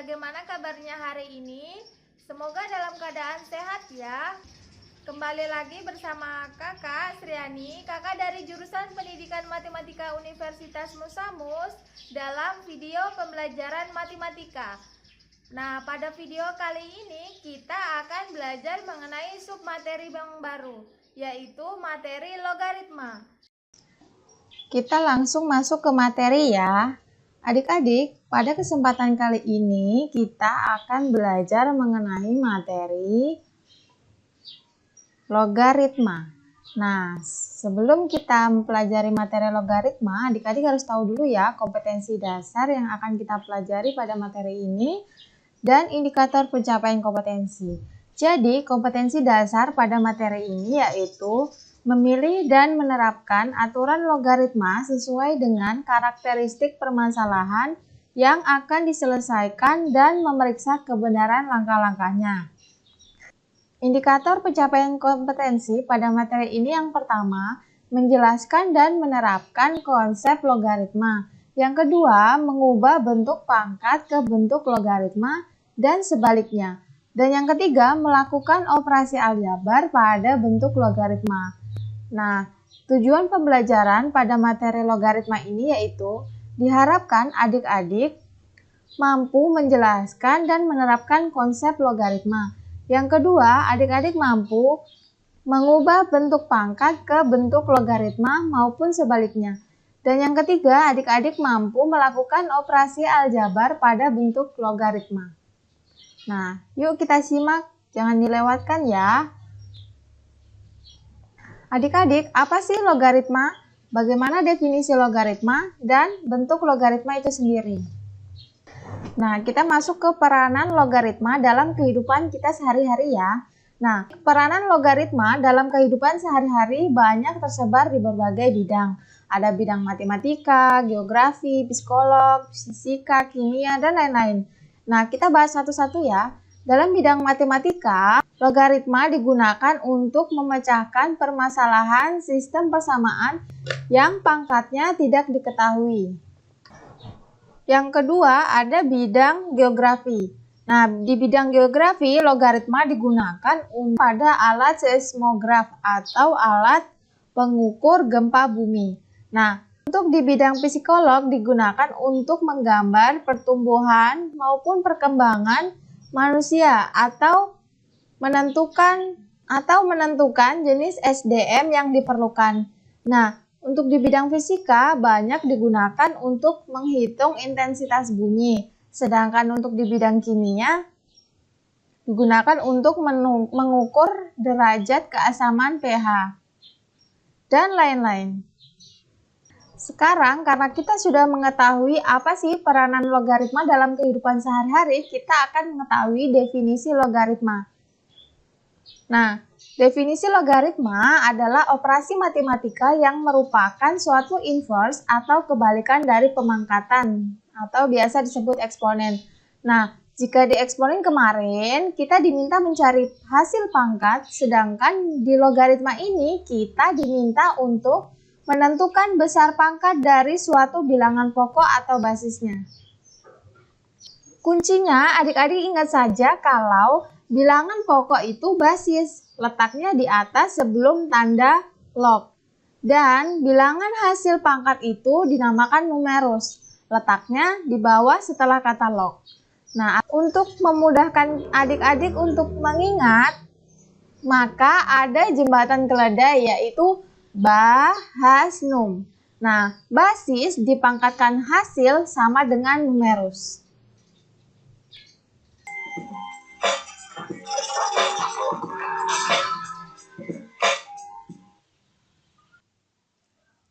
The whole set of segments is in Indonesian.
bagaimana kabarnya hari ini? Semoga dalam keadaan sehat ya. Kembali lagi bersama Kakak Sriani, kakak dari jurusan Pendidikan Matematika Universitas Musamus dalam video pembelajaran matematika. Nah, pada video kali ini kita akan belajar mengenai submateri yang baru, yaitu materi logaritma. Kita langsung masuk ke materi ya. Adik-adik, pada kesempatan kali ini kita akan belajar mengenai materi logaritma. Nah, sebelum kita mempelajari materi logaritma, adik-adik harus tahu dulu ya kompetensi dasar yang akan kita pelajari pada materi ini dan indikator pencapaian kompetensi. Jadi, kompetensi dasar pada materi ini yaitu memilih dan menerapkan aturan logaritma sesuai dengan karakteristik permasalahan yang akan diselesaikan dan memeriksa kebenaran langkah-langkahnya. Indikator pencapaian kompetensi pada materi ini yang pertama, menjelaskan dan menerapkan konsep logaritma. Yang kedua, mengubah bentuk pangkat ke bentuk logaritma dan sebaliknya. Dan yang ketiga, melakukan operasi aljabar pada bentuk logaritma. Nah, tujuan pembelajaran pada materi logaritma ini yaitu diharapkan adik-adik mampu menjelaskan dan menerapkan konsep logaritma. Yang kedua, adik-adik mampu mengubah bentuk pangkat ke bentuk logaritma maupun sebaliknya. Dan yang ketiga, adik-adik mampu melakukan operasi aljabar pada bentuk logaritma. Nah, yuk kita simak, jangan dilewatkan ya. Adik-adik, apa sih logaritma? Bagaimana definisi logaritma dan bentuk logaritma itu sendiri? Nah, kita masuk ke peranan logaritma dalam kehidupan kita sehari-hari ya. Nah, peranan logaritma dalam kehidupan sehari-hari banyak tersebar di berbagai bidang. Ada bidang matematika, geografi, psikolog, fisika, kimia, dan lain-lain. Nah, kita bahas satu-satu ya. Dalam bidang matematika, logaritma digunakan untuk memecahkan permasalahan sistem persamaan yang pangkatnya tidak diketahui. Yang kedua, ada bidang geografi. Nah, di bidang geografi, logaritma digunakan pada alat seismograf atau alat pengukur gempa bumi. Nah, untuk di bidang psikolog digunakan untuk menggambar pertumbuhan maupun perkembangan manusia atau menentukan jenis SDM yang diperlukan. Nah, untuk di bidang fisika banyak digunakan untuk menghitung intensitas bunyi, sedangkan untuk di bidang kimia digunakan untuk mengukur derajat keasaman pH dan lain-lain. Sekarang karena kita sudah mengetahui apa sih peranan logaritma dalam kehidupan sehari-hari, kita akan mengetahui definisi logaritma. Nah, definisi logaritma adalah operasi matematika yang merupakan suatu inverse atau kebalikan dari pemangkatan atau biasa disebut eksponen. Nah, jika di eksponen kemarin kita diminta mencari hasil pangkat, sedangkan di logaritma ini kita diminta untuk menentukan besar pangkat dari suatu bilangan pokok atau basisnya. Kuncinya adik-adik ingat saja kalau bilangan pokok itu basis, letaknya di atas sebelum tanda log. Dan bilangan hasil pangkat itu dinamakan numerus, letaknya di bawah setelah kata log. Nah, untuk memudahkan adik-adik untuk mengingat, maka ada jembatan keledai yaitu bahasnum. Nah, basis dipangkatkan hasil sama dengan numerus.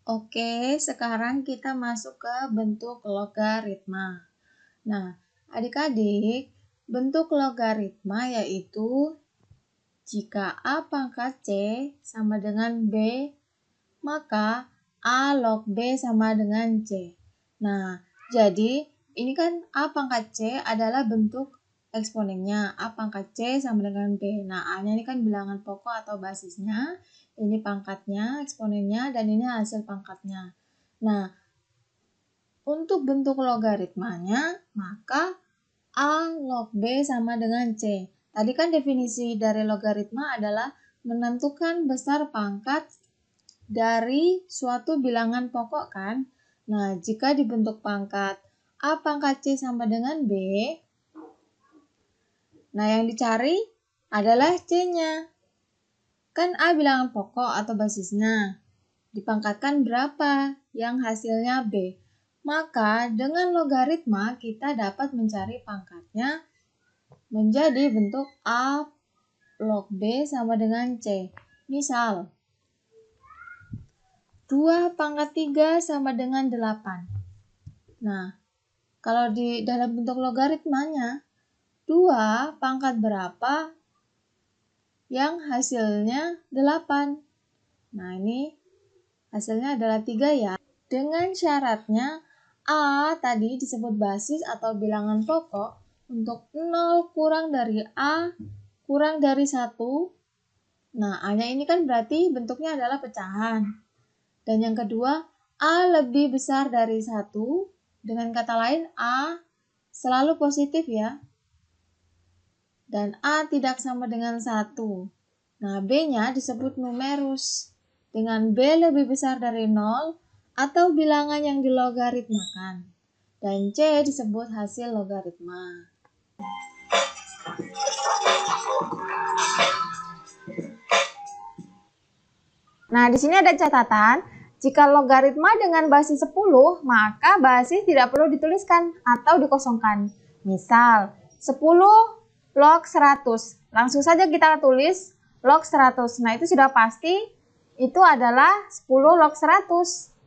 Oke, sekarang kita masuk ke bentuk logaritma. Nah, adik-adik, bentuk logaritma yaitu jika A pangkat C sama dengan B, maka A log B sama dengan C. Nah, jadi ini kan A pangkat C adalah bentuk eksponennya. A pangkat C sama dengan B. Nah, A-nya ini kan bilangan pokok atau basisnya. Ini pangkatnya, eksponennya, dan ini hasil pangkatnya. Nah, untuk bentuk logaritmanya, maka A log B sama dengan C. Tadi kan definisi dari logaritma adalah menentukan besar pangkat dari suatu bilangan pokok kan. Nah, jika dibentuk pangkat A pangkat C sama dengan B, nah yang dicari adalah C-nya. Kan A bilangan pokok atau basisnya. Dipangkatkan berapa yang hasilnya B. Maka dengan logaritma kita dapat mencari pangkatnya menjadi bentuk A log B sama dengan C. Misal, 2 pangkat 3 sama dengan 8. Nah, kalau di dalam bentuk logaritmanya, 2 pangkat berapa yang hasilnya 8. Nah, ini hasilnya adalah 3 ya. Dengan syaratnya A tadi disebut basis atau bilangan pokok untuk 0 kurang dari A kurang dari 1. Nah, A-nya ini kan berarti bentuknya adalah pecahan. Dan yang kedua, A lebih besar dari 1. Dengan kata lain, A selalu positif ya. Dan A tidak sama dengan 1. Nah, B-nya disebut numerus. Dengan B lebih besar dari 0 atau bilangan yang dilogaritmakan. Dan C disebut hasil logaritma. Nah, di sini ada catatan, jika logaritma dengan basis 10, maka basis tidak perlu dituliskan atau dikosongkan. Misal, 10 log 100. Langsung saja kita tulis log 100. Nah, itu sudah pasti itu adalah 10 log 100.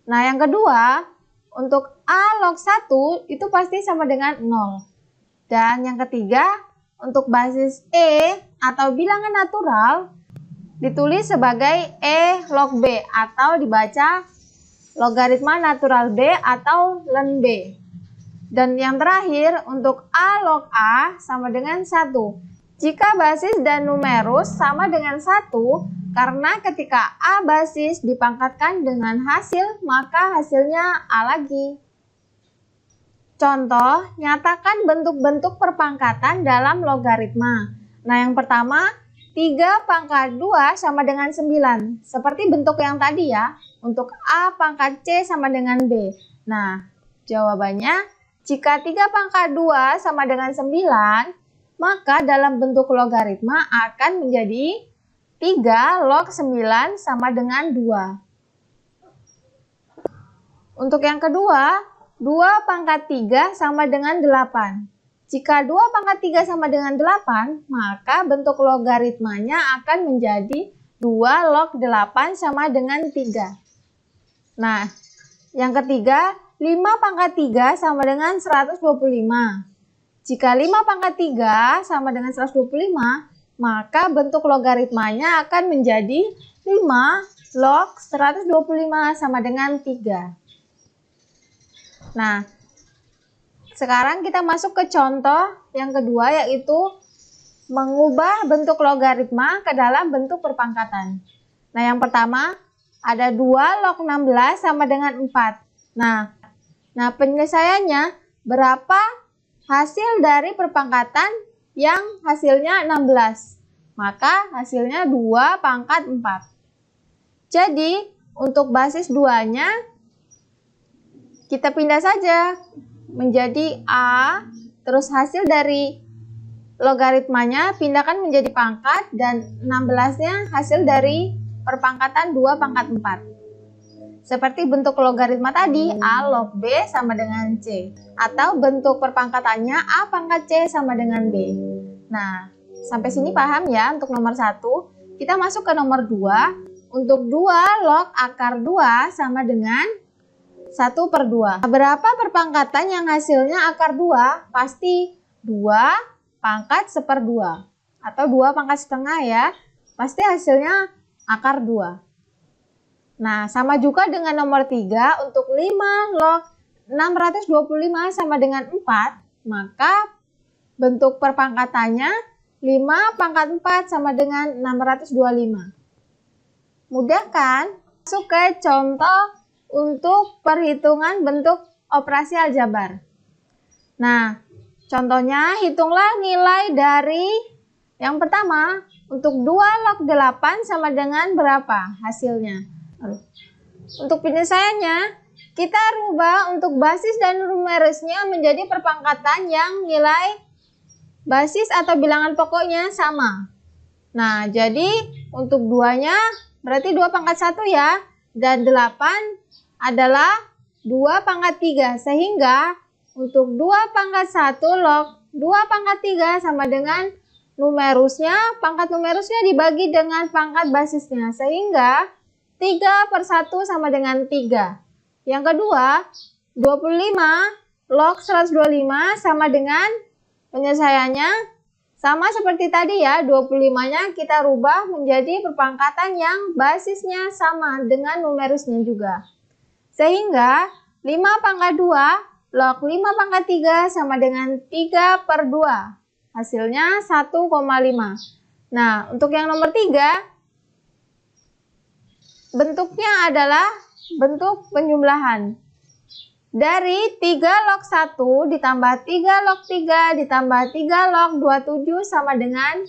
Nah, yang kedua, untuk A log 1 itu pasti sama dengan 0. Dan yang ketiga, untuk basis E atau bilangan natural ditulis sebagai E log B atau dibaca logaritma natural B atau ln B. Dan yang terakhir, untuk A log A sama dengan 1. Jika basis dan numerus sama dengan 1, karena ketika A basis dipangkatkan dengan hasil, maka hasilnya A lagi. Contoh, nyatakan bentuk-bentuk perpangkatan dalam logaritma. Nah, yang pertama, 3 pangkat 2 sama dengan 9. Seperti bentuk yang tadi ya, untuk A pangkat C sama dengan B. Nah, jawabannya, jika 3 pangkat 2 sama dengan 9, maka dalam bentuk logaritma akan menjadi 3 log 9 sama dengan 2. Untuk yang kedua, 2 pangkat 3 sama dengan 8. Jika 2 pangkat 3 sama dengan 8, maka bentuk logaritmanya akan menjadi 2 log 8 sama dengan 3. Nah, yang ketiga, 5 pangkat 3 sama dengan 125. Jika 5 pangkat 3 sama dengan 125, maka bentuk logaritmanya akan menjadi 5 log 125 sama dengan 3. Nah, sekarang kita masuk ke contoh yang kedua, yaitu mengubah bentuk logaritma ke dalam bentuk perpangkatan. Nah, yang pertama ada 2 log 16 sama dengan 4. Nah, penyelesaiannya berapa hasil dari perpangkatan yang hasilnya 16. Maka hasilnya 2 pangkat 4. Jadi, untuk basis 2-nya kita pindah saja menjadi A, terus hasil dari logaritmanya pindahkan menjadi pangkat, dan 16-nya hasil dari perpangkatan 2 pangkat 4. Seperti bentuk logaritma tadi, A log B sama dengan C. Atau bentuk perpangkatannya A pangkat C sama dengan B. Nah, sampai sini paham ya untuk nomor 1. Kita masuk ke nomor 2. Untuk 2 log akar 2 sama dengan 1/2. Berapa perpangkatan yang hasilnya akar 2? Pasti 2 pangkat 1/2. Atau 2 pangkat setengah ya. Pasti hasilnya akar 2. Nah, sama juga dengan nomor 3, untuk 5 log 625 sama dengan 4, maka bentuk perpangkatannya 5 pangkat 4 sama dengan 625. Mudah kan? Masuk ke contoh untuk perhitungan bentuk operasi aljabar. Nah, Contohnya, hitunglah nilai dari yang pertama, untuk 2 log 8 sama dengan berapa hasilnya? Untuk penyelesaiannya, kita rubah untuk basis dan numerusnya menjadi perpangkatan yang nilai basis atau bilangan pokoknya sama. Nah, jadi untuk 2-nya berarti 2 pangkat 1 ya. Dan 8 adalah 2 pangkat 3. Sehingga untuk 2 pangkat 1 log 2 pangkat 3 sama dengan numerusnya, pangkat numerusnya dibagi dengan pangkat basisnya. Sehingga 3/1 sama dengan 3. Yang kedua, 25 log 125 sama dengan penyelesaiannya sama seperti tadi ya. 25-nya kita rubah menjadi perpangkatan yang basisnya sama dengan numerusnya juga. Sehingga 5 pangkat 2 log 5 pangkat 3 sama dengan 3/2. Hasilnya 1,5. Nah, untuk yang nomor 3, bentuknya adalah bentuk penjumlahan. Dari 3 log 1 ditambah 3 log 3 ditambah 3 log 27 sama dengan,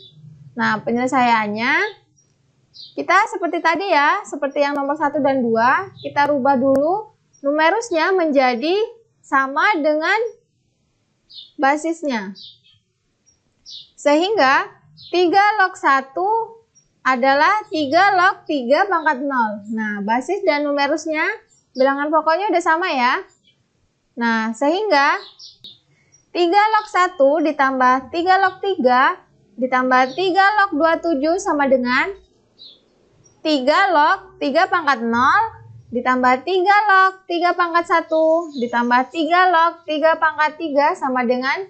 nah penyelesaiannya, kita seperti tadi ya, seperti yang nomor 1 dan 2, kita rubah dulu numerusnya menjadi sama dengan basisnya. Sehingga 3 log 1 adalah 3 log 3 pangkat 0. Nah, basis dan numerusnya, bilangan pokoknya udah sama ya. Nah, sehingga 3 log 1 ditambah 3 log 3 ditambah 3 log 27 sama dengan 3 log 3 pangkat 0 ditambah 3 log 3 pangkat 1 ditambah 3 log 3 pangkat 3 sama dengan,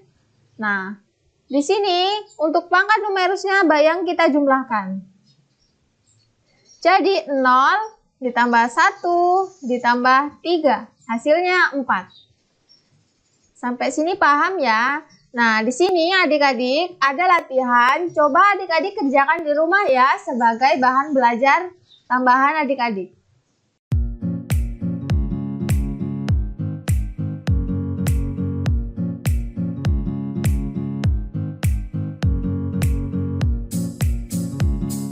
nah di sini untuk pangkat numerusnya bayang kita jumlahkan. Jadi 0 ditambah 1 ditambah 3, hasilnya 4. Sampai sini paham ya? Nah, di sini adik-adik ada latihan, coba adik-adik kerjakan di rumah ya sebagai bahan belajar tambahan adik-adik.